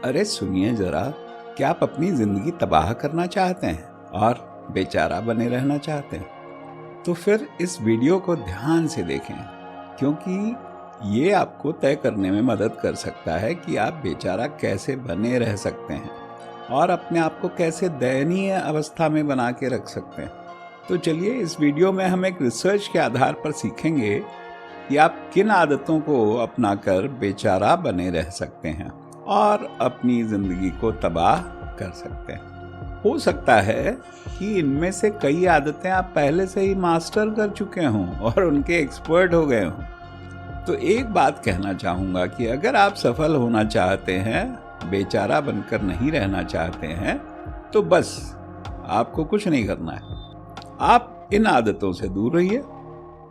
अरे सुनिए जरा, क्या आप अपनी जिंदगी तबाह करना चाहते हैं और बेचारा बने रहना चाहते हैं? तो फिर इस वीडियो को ध्यान से देखें, क्योंकि ये आपको तय करने में मदद कर सकता है कि आप बेचारा कैसे बने रह सकते हैं और अपने आप को कैसे दयनीय अवस्था में बना के रख सकते हैं। तो चलिए, इस वीडियो में हम एक रिसर्च के आधार पर सीखेंगे कि आप किन आदतों को अपनाकर बेचारा बने रह सकते हैं और अपनी जिंदगी को तबाह कर सकते हैं। हो सकता है कि इनमें से कई आदतें आप पहले से ही मास्टर कर चुके हों और उनके एक्सपर्ट हो गए हों। तो एक बात कहना चाहूँगा कि अगर आप सफल होना चाहते हैं, बेचारा बनकर नहीं रहना चाहते हैं, तो बस आपको कुछ नहीं करना है, आप इन आदतों से दूर रहिए।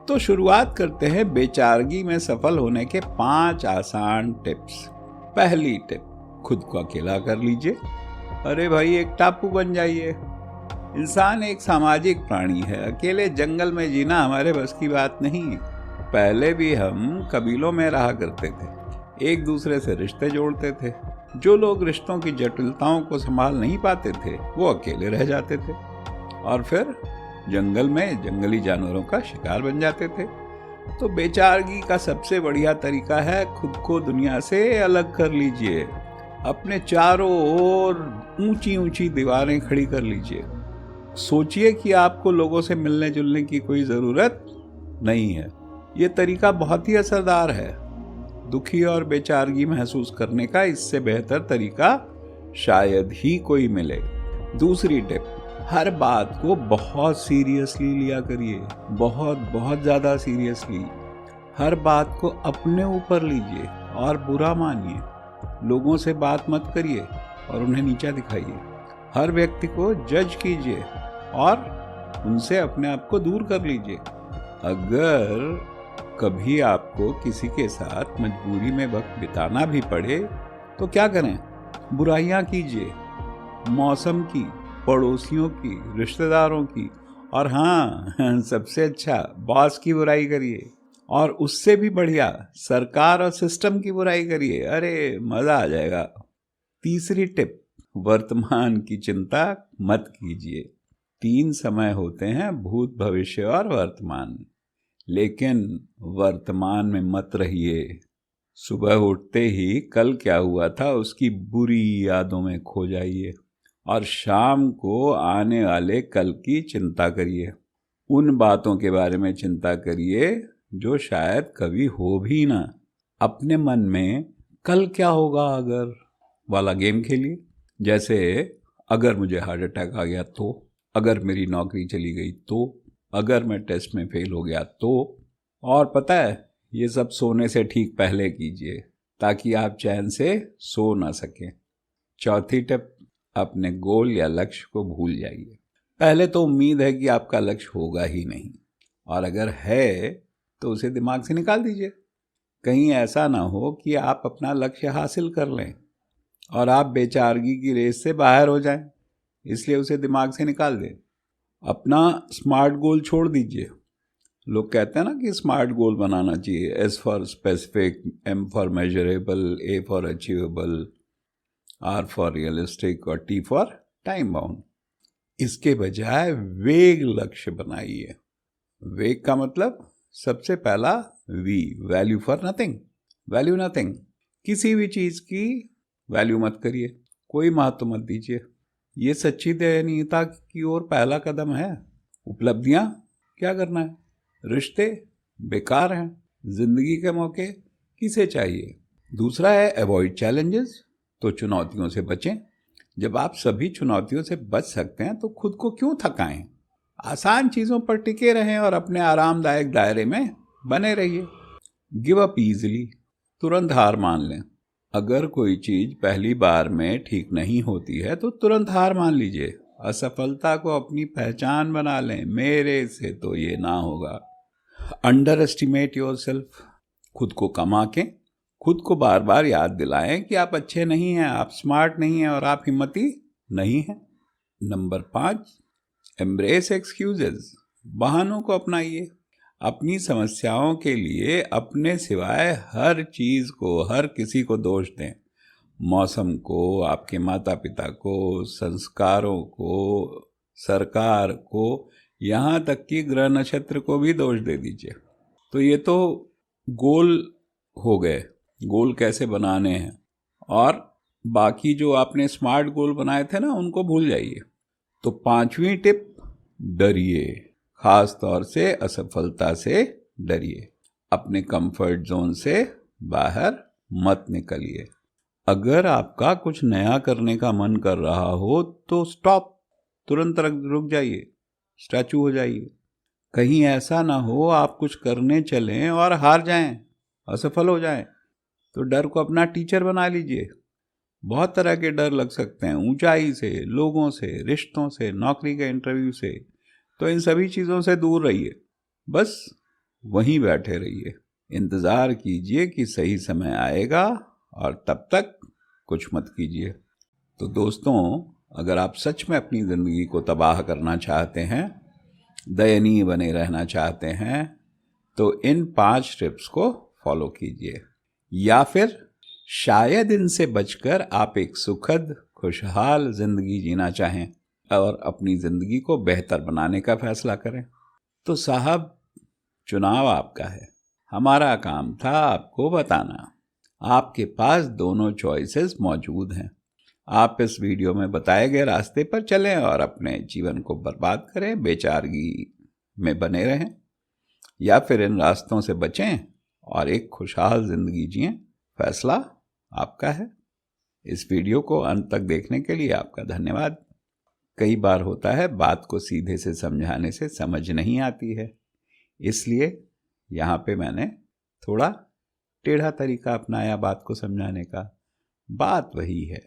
तो शुरुआत करते हैं बेचारगी में सफल होने के 5 आसान टिप्स। पहली टिप, खुद को अकेला कर लीजिए। अरे भाई, एक टापू बन जाइए। इंसान एक सामाजिक प्राणी है, अकेले जंगल में जीना हमारे बस की बात नहीं। पहले भी हम कबीलों में रहा करते थे, एक दूसरे से रिश्ते जोड़ते थे। जो लोग रिश्तों की जटिलताओं को संभाल नहीं पाते थे, वो अकेले रह जाते थे और फिर जंगल में जंगली जानवरों का शिकार बन जाते थे। तो बेचारगी का सबसे बढ़िया तरीका है, खुद को दुनिया से अलग कर लीजिए। अपने चारों ओर ऊंची ऊंची दीवारें खड़ी कर लीजिए। सोचिए कि आपको लोगों से मिलने जुलने की कोई जरूरत नहीं है। ये तरीका बहुत ही असरदार है। दुखी और बेचारगी महसूस करने का इससे बेहतर तरीका शायद ही कोई मिले। दूसरी टिप, हर बात को बहुत सीरियसली लिया करिए, बहुत ज़्यादा सीरियसली। हर बात को अपने ऊपर लीजिए और बुरा मानिए। लोगों से बात मत करिए और उन्हें नीचा दिखाइए। हर व्यक्ति को जज कीजिए और उनसे अपने आप को दूर कर लीजिए। अगर कभी आपको किसी के साथ मजबूरी में वक्त बिताना भी पड़े तो क्या करें? बुराइयां कीजिए, मौसम की, पड़ोसियों की, रिश्तेदारों की, और हाँ, सबसे अच्छा, बॉस की बुराई करिए। और उससे भी बढ़िया, सरकार और सिस्टम की बुराई करिए। अरे मजा आ जाएगा। तीसरी टिप, वर्तमान की चिंता मत कीजिए। 3 समय होते हैं, भूत, भविष्य और वर्तमान। लेकिन वर्तमान में मत रहिए। सुबह उठते ही कल क्या हुआ था उसकी बुरी यादों में खो जाइए और शाम को आने वाले कल की चिंता करिए। उन बातों के बारे में चिंता करिए जो शायद कभी हो भी ना। अपने मन में कल क्या होगा अगर वाला गेम खेलिए। जैसे, अगर मुझे हार्ट अटैक आ गया तो, अगर मेरी नौकरी चली गई तो, अगर मैं टेस्ट में फेल हो गया तो। और पता है, ये सब सोने से ठीक पहले कीजिए ताकि आप चैन से सो ना सकें। चौथी टिप, अपने गोल या लक्ष्य को भूल जाइए। पहले तो उम्मीद है कि आपका लक्ष्य होगा ही नहीं, और अगर है तो उसे दिमाग से निकाल दीजिए। कहीं ऐसा ना हो कि आप अपना लक्ष्य हासिल कर लें और आप बेचारगी की रेस से बाहर हो जाएं, इसलिए उसे दिमाग से निकाल दें। अपना स्मार्ट गोल छोड़ दीजिए। लोग कहते हैं ना कि स्मार्ट गोल बनाना चाहिए। S for specific, M for measurable, A for achievable, R for realistic और टी फॉर टाइम बाउंड। इसके बजाय वेग लक्ष्य बनाइए। वेग का मतलब, सबसे पहला V, value for nothing. Value nothing, किसी भी चीज की वैल्यू मत करिए, कोई महत्व मत दीजिए। ये सच्ची दयनीयता की ओर पहला कदम है। उपलब्धियां क्या करना है, रिश्ते बेकार हैं, जिंदगी के मौके किसे चाहिए। दूसरा है अवॉइड चैलेंजेस, तो चुनौतियों से बचें। जब आप सभी चुनौतियों से बच सकते हैं तो खुद को क्यों थकाएं। आसान चीज़ों पर टिके रहें और अपने आरामदायक दायरे में बने रहिए। गिव अप ईजिली, तुरंत हार मान लें। अगर कोई चीज़ पहली बार में ठीक नहीं होती है तो तुरंत हार मान लीजिए। असफलता को अपनी पहचान बना लें, मेरे से तो ये ना होगा। अंडर एस्टिमेट योरसेल्फ, खुद को कम आंकें। खुद को बार बार याद दिलाएं कि आप अच्छे नहीं हैं, आप स्मार्ट नहीं हैं और आप हिम्मती नहीं हैं। नंबर 5, एम्ब्रेस एक्सक्यूजेज, बहानों को अपनाइए। अपनी समस्याओं के लिए अपने सिवाय हर चीज को, हर किसी को दोष दें। मौसम को, आपके माता पिता को, संस्कारों को, सरकार को, यहाँ तक कि ग्रह नक्षत्र को भी दोष दे दीजिए। तो ये तो गोल हो गए, गोल कैसे बनाने हैं, और बाकी जो आपने स्मार्ट गोल बनाए थे ना उनको भूल जाइए। तो 5वीं टिप, डरिए, खास तौर से असफलता से डरिए। अपने कंफर्ट जोन से बाहर मत निकलिए। अगर आपका कुछ नया करने का मन कर रहा हो तो स्टॉप, तुरंत रुक जाइए, स्टैचू हो जाइए। कहीं ऐसा ना हो आप कुछ करने चलें और हार जाएं, असफल हो जाएं। तो डर को अपना टीचर बना लीजिए। बहुत तरह के डर लग सकते हैं, ऊंचाई से, लोगों से, रिश्तों से, नौकरी के इंटरव्यू से। तो इन सभी चीज़ों से दूर रहिए, बस वहीं बैठे रहिए, इंतज़ार कीजिए कि सही समय आएगा, और तब तक कुछ मत कीजिए। तो दोस्तों, अगर आप सच में अपनी ज़िंदगी को तबाह करना चाहते हैं, दयनीय बने रहना चाहते हैं, तो इन 5 टिप्स को फॉलो कीजिए। या फिर शायद इनसे बचकर आप एक सुखद, खुशहाल जिंदगी जीना चाहें और अपनी जिंदगी को बेहतर बनाने का फैसला करें। तो साहब, चुनाव आपका है, हमारा काम था आपको बताना। आपके पास दोनों चॉइसेस मौजूद हैं। आप इस वीडियो में बताए गए रास्ते पर चलें और अपने जीवन को बर्बाद करें, बेचारगी में बने रहें, या फिर इन रास्तों से बचें और एक खुशहाल जिंदगी जिएं। फैसला आपका है। इस वीडियो को अंत तक देखने के लिए आपका धन्यवाद। कई बार होता है बात को सीधे से समझाने से समझ नहीं आती है, इसलिए यहाँ पे मैंने थोड़ा टेढ़ा तरीका अपनाया बात को समझाने का। बात वही है,